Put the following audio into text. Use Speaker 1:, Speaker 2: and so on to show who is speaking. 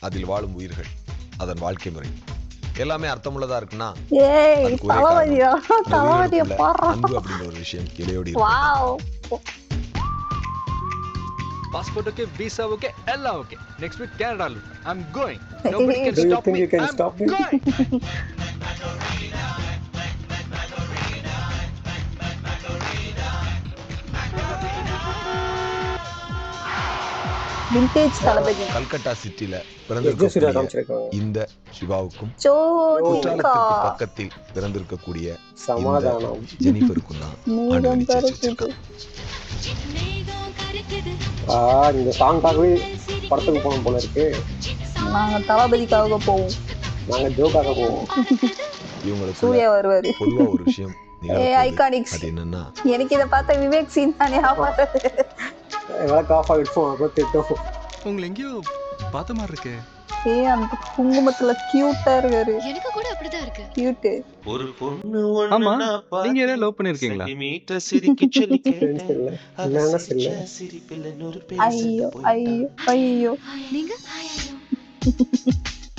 Speaker 1: அதில் வாழும் உயிர்கள், அதன் வாழ்க்கை முறை எல்லாமே அர்த்தமுள்ளதா இருக்குன்னா
Speaker 2: ஏய்
Speaker 1: அதுக்கு ஒரே
Speaker 2: தளபதியா
Speaker 1: காரணம், இந்த
Speaker 2: தளபதிய
Speaker 1: உயிர்களுக்குள்ள
Speaker 2: பாடுறா.
Speaker 1: அன்பு அப்படின்ற ஒரு விஷயம் இலையோடி இருக்கிறது.
Speaker 2: Wow
Speaker 3: Passport okay, visa okay, எல்லாம் okay. Next week Canada. I'm going.
Speaker 2: Hey.
Speaker 3: Nobody can
Speaker 4: Do you
Speaker 3: stop
Speaker 4: think
Speaker 3: me.
Speaker 4: you can
Speaker 3: I'm
Speaker 4: stop me?
Speaker 3: going.
Speaker 2: Vintage Thalapathy
Speaker 1: Calcutta சிட்டில
Speaker 4: எக்ஸோ சூர்யா
Speaker 1: பிறந்திருக்கக்கூடிய
Speaker 4: காமிச்சிருக்காங்க.
Speaker 1: இந்த சிவாவுக்கும்
Speaker 2: ஜோதிகா
Speaker 1: குற்றாலத்திற்கு பக்கத்தில் பிறந்திருக்கக்கூடிய இந்த
Speaker 4: சமாதானம்.
Speaker 1: ஜெனிஃபருக்கும் தான் ஆண்டு
Speaker 2: மேகம்
Speaker 1: நிச்சயம்
Speaker 2: கருக்குது.
Speaker 1: வச்சிருக்காங்க.
Speaker 4: இந்த சாங்காகவே படத்துக்கு போனோம் போல இருக்கு.
Speaker 2: நாங்க தளபதிக்காக போவோம்.
Speaker 4: நாங்க ஜோக்காக போவோம்.
Speaker 1: இவங்களுக்கு
Speaker 2: சூர்யா வருவாரு.
Speaker 1: பொதுவா ஒரு விஷயம் நிகழப்போகுது.
Speaker 2: ஐகானிக்ஸ்.
Speaker 1: அது என்னன்னா
Speaker 2: எனக்கு இதை பார்த்த விவேக் சீன் தானே ஆபாத்தது.
Speaker 4: எங்களுக்கு ஆஃப் ஆகிடுச்சோம், அப்புறம் திட்டம்.
Speaker 3: உங்களை எங்கேயோ பார்த்த மாதிரி இருக்கு.
Speaker 2: அந்த குங்குமத்துல கியூட்டா இருக்காரு.
Speaker 5: எனக்கு கூட அப்படிதான் இருக்கு.
Speaker 2: கியூட்.
Speaker 6: ஒரு பொண்ணு
Speaker 3: ஆமா,
Speaker 6: ஒண்ணு
Speaker 3: நீங்க ஏதாவது லவ் பண்ணிருக்கீங்களா?
Speaker 6: மீட்டர் சிரிக்க சொல்லி
Speaker 4: Friends இல்ல. என்னென்ன சொல்ல?
Speaker 6: சிரிப்பில் நூறு
Speaker 2: ஐயோ ஐயோ ஐயோ
Speaker 5: நீங்க